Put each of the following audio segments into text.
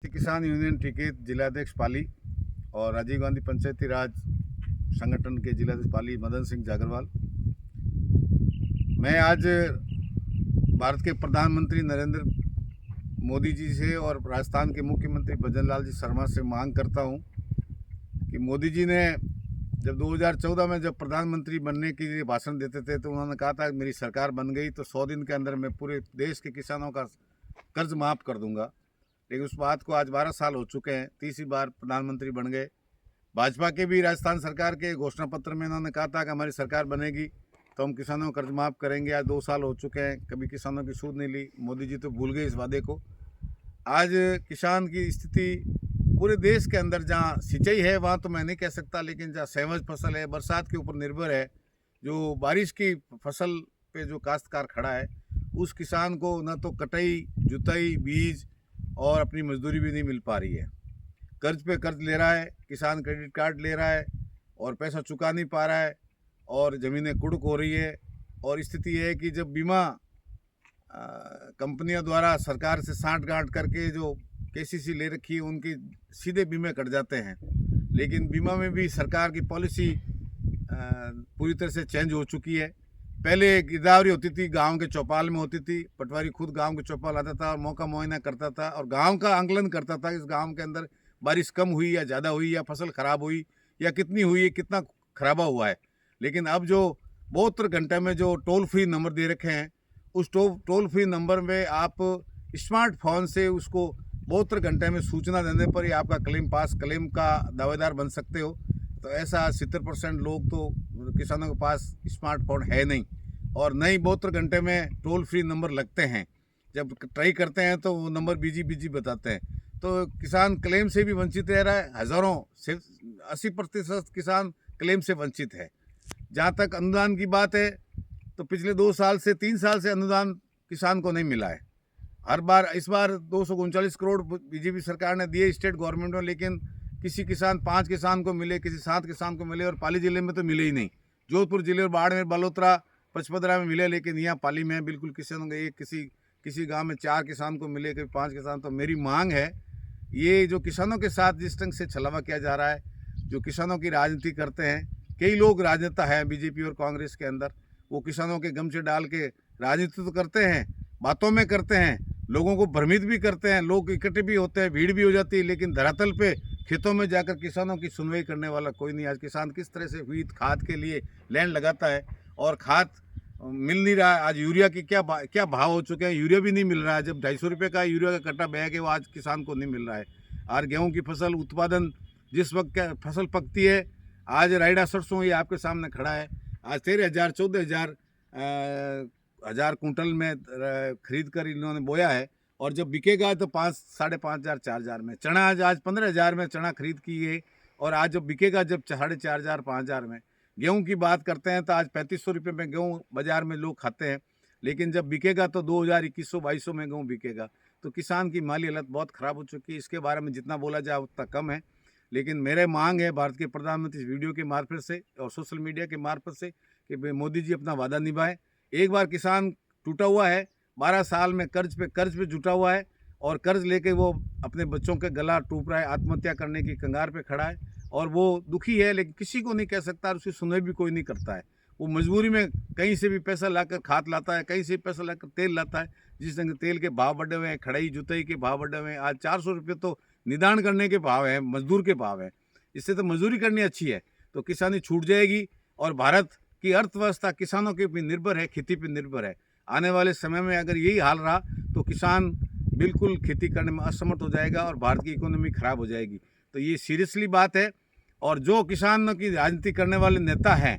किसान यूनियन टिकैत जिलाध्यक्ष पाली और राजीव गांधी पंचायती राज संगठन के जिलाध्यक्ष पाली मदन सिंह जागरवाल। मैं आज भारत के प्रधानमंत्री नरेंद्र मोदी जी से और राजस्थान के मुख्यमंत्री भजन लाल जी शर्मा से मांग करता हूं कि मोदी जी ने जब 2014 में जब प्रधानमंत्री बनने के लिए भाषण देते थे तो उन्होंने कहा था कि मेरी सरकार बन गई तो 100 दिन के अंदर मैं पूरे देश के किसानों का कर्ज माफ़ कर दूंगा। लेकिन उस बात को आज 12 साल हो चुके हैं, तीसरी बार प्रधानमंत्री बन गए। भाजपा के भी राजस्थान सरकार के घोषणा पत्र में इन्होंने कहा था कि हमारी सरकार बनेगी तो हम किसानों का कर्ज माफ़ करेंगे। आज 2 साल हो चुके हैं, कभी किसानों की सूद नहीं ली। मोदी जी तो भूल गए इस वादे को। आज किसान की स्थिति पूरे देश के अंदर, जहाँ सिंचाई है वहाँ तो मैं नहीं कह सकता, लेकिन जहाँ सहज फसल है, बरसात के ऊपर निर्भर है, जो बारिश की फसल पे जो काश्तकार खड़ा है, उस किसान को न तो कटाई, जुताई, बीज और अपनी मजदूरी भी नहीं मिल पा रही है। कर्ज पे कर्ज ले रहा है, किसान क्रेडिट कार्ड ले रहा है और पैसा चुका नहीं पा रहा है और ज़मीनें कुड़क हो रही है। और स्थिति ये है कि जब बीमा कंपनियों द्वारा सरकार से साठ-गांठ करके जो केसीसी ले रखी है, उनकी सीधे बीमे कट जाते हैं। लेकिन बीमा में भी सरकार की पॉलिसी पूरी तरह से चेंज हो चुकी है। पहले गिरदावरी होती थी, गांव के चौपाल में होती थी, पटवारी खुद गांव के चौपाल आता था और मौका मुआयना करता था और गांव का आंकलन करता था इस गांव के अंदर बारिश कम हुई या ज़्यादा हुई या फसल ख़राब हुई या कितनी हुई है, कितना खराबा हुआ है। लेकिन अब जो 72 घंटे में जो टोल फ्री नंबर दे रखे हैं, उस टोल फ्री नंबर में आप स्मार्टफोन से उसको 72 घंटे में सूचना देने पर ही आपका क्लेम का दावेदार बन सकते हो। तो ऐसा 70% लोग तो किसानों के पास स्मार्टफोन है नहीं और नहीं 72 घंटे में टोल फ्री नंबर लगते हैं। जब ट्राई करते हैं तो वो नंबर बिजी बताते हैं, तो किसान क्लेम से भी वंचित रह रहा है। हज़ारों से 80% किसान क्लेम से वंचित है। जहाँ तक अनुदान की बात है तो पिछले 2 साल से 3 साल से अनुदान किसान को नहीं मिला है। हर बार इस बार 239 करोड़ बीजेपी सरकार ने दिए स्टेट गवर्नमेंट में, लेकिन किसी किसान 5 किसान को मिले, किसी 7 किसान को मिले और पाली जिले में तो मिले ही नहीं। जोधपुर जिले और बाड़मेर, बलोत्रा, पचपदरा में मिले, लेकिन यहाँ पाली में बिल्कुल किसानों को एक किसी गांव में 4 किसान को मिले, कभी 5 किसान। तो मेरी मांग है, ये जो किसानों के साथ जिस ढंग से छलावा किया जा रहा है, जो किसानों की राजनीति करते हैं, कई लोग राजनेता हैं बीजेपी और कांग्रेस के अंदर, वो किसानों के गमछे डाल के राजनीति तो करते हैं, बातों में करते हैं, लोगों को भ्रमित भी करते हैं, लोग इकट्ठे भी होते हैं, भीड़ भी हो जाती है, लेकिन धरातल पे खेतों में जाकर किसानों की सुनवाई करने वाला कोई नहीं। आज किसान किस तरह से हुई खाद के लिए लैंड लगाता है और खाद मिल नहीं रहा है। आज यूरिया की क्या भाव हो चुके हैं, यूरिया भी नहीं मिल रहा है। जब 250 रुपये का यूरिया का कट्टा बैग है, वो आज किसान को नहीं मिल रहा है। और गेहूँ की फसल उत्पादन जिस वक्त फसल पकती है, आज रायडा सरसों ये आपके सामने खड़ा है, आज 13,000 14,000 कुंटल में खरीद कर इन्होंने बोया है और जब बिकेगा तो 5 साढ़े 5,000 4,000 में। चना आज 15,000 में चना खरीद की है और आज जब बिकेगा जब 4,500 5,000 में। गेहूं की बात करते हैं तो आज 3,500 रुपये में गेहूं बाजार में लोग खाते हैं, लेकिन जब बिकेगा तो 2,000 2100 में गेहूं बिकेगा। तो किसान की माली हालत बहुत ख़राब हो चुकी है। इसके बारे में जितना बोला जाए उतना कम है। लेकिन मेरे मांग है भारत के प्रधानमंत्री इस वीडियो के मार्फत से और सोशल मीडिया के मार्फत से कि मोदी जी अपना वादा निभाएं। एक बार किसान टूटा हुआ है, 12 साल में कर्ज पे जुटा हुआ है और कर्ज लेके वो अपने बच्चों के गला टूट रहा है, आत्महत्या करने की कगार पे खड़ा है और वो दुखी है, लेकिन किसी को नहीं कह सकता और उसकी सुनवाई भी कोई नहीं करता है। वो मजबूरी में कहीं से भी पैसा लाकर खाद लाता है, कहीं से भी पैसा लाकर तेल लाता है। जिस ढंग से तेल के भाव बढ़े हुए हैं, खड़ाई जुताई के भाव बढ़े हुए हैं, आज 400 रुपये तो निदान करने के भाव है, मजदूर के भाव है। इससे तो मजदूरी करनी अच्छी है, तो किसानी छूट जाएगी और भारत की अर्थव्यवस्था किसानों के ऊपर निर्भर है, खेती पर निर्भर है। आने वाले समय में अगर यही हाल रहा तो किसान बिल्कुल खेती करने में असमर्थ हो जाएगा और भारत की इकोनॉमी खराब हो जाएगी। तो ये सीरियसली बात है और जो किसानों की राजनीति करने वाले नेता हैं,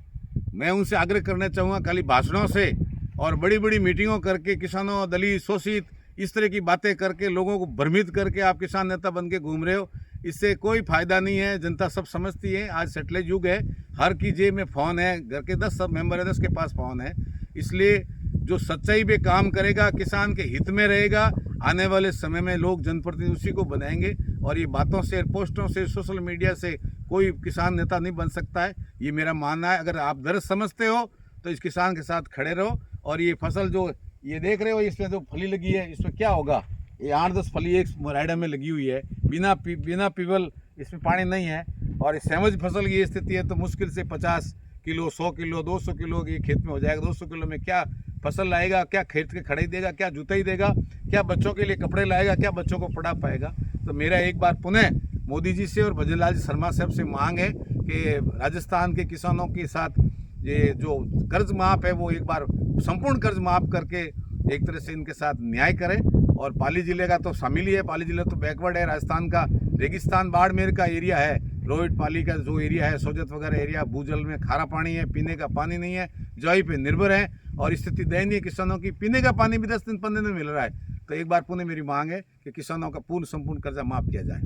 मैं उनसे आग्रह करना चाहूँगा, खाली भाषणों से और बड़ी बड़ी मीटिंगों करके किसानों, दलित, शोषित, इस तरह की बातें करके लोगों को भ्रमित करके आप किसान नेता बन के घूम रहे हो, इससे कोई फ़ायदा नहीं है। जनता सब समझती है, आज सैटेलाइट युग है, हर की जेब में फ़ोन है, घर के 10 सब मेंबर है, 10 के पास फ़ोन है। इसलिए जो सच्चाई पे काम करेगा, किसान के हित में रहेगा, आने वाले समय में लोग जनप्रतिनिधि उसी को बनाएंगे और ये बातों से, पोस्टों से, सोशल मीडिया से कोई किसान नेता नहीं बन सकता है। ये मेरा मानना है। अगर आप दर्द समझते हो तो इस किसान के साथ खड़े रहो और ये फसल जो ये देख रहे हो, इसमें जो फली लगी है, इसमें क्या होगा, ये 8-10 फली एक राइडा में लगी हुई है, बिना पीवल इसमें पानी नहीं है। और सहमज फसल की ये स्थिति है तो मुश्किल से 50 किलो, 100 किलो, 200 किलो ये खेत में हो जाएगा। 200 किलो में क्या फसल लाएगा, क्या खेत के खड़ाई देगा, क्या जुताई देगा, क्या बच्चों के लिए कपड़े लाएगा, क्या बच्चों को पढ़ा पाएगा। तो मेरा एक बार पुनः मोदी जी से और भजनलाल जी शर्मा साहब से मांग है कि राजस्थान के किसानों के साथ ये जो कर्ज माफ़ है वो एक बार संपूर्ण कर्ज माफ़ करके एक तरह से इनके साथ न्याय करें। और पाली जिले का तो शामिल ही है, पाली जिला तो बैकवर्ड है, राजस्थान का रेगिस्तान बाड़मेर का एरिया है, रोहित पाली का जो एरिया है, सोजत वगैरह एरिया, भूजल में खारा पानी है, पीने का पानी नहीं है, जुआई पे निर्भर है और स्थिति दयनीय किसानों की। पीने का पानी भी 10 दिन 15 दिन मिल रहा है। तो एक बार पुनः मेरी मांग है कि किसानों का पूर्ण संपूर्ण कर्जा माफ़ किया जाए।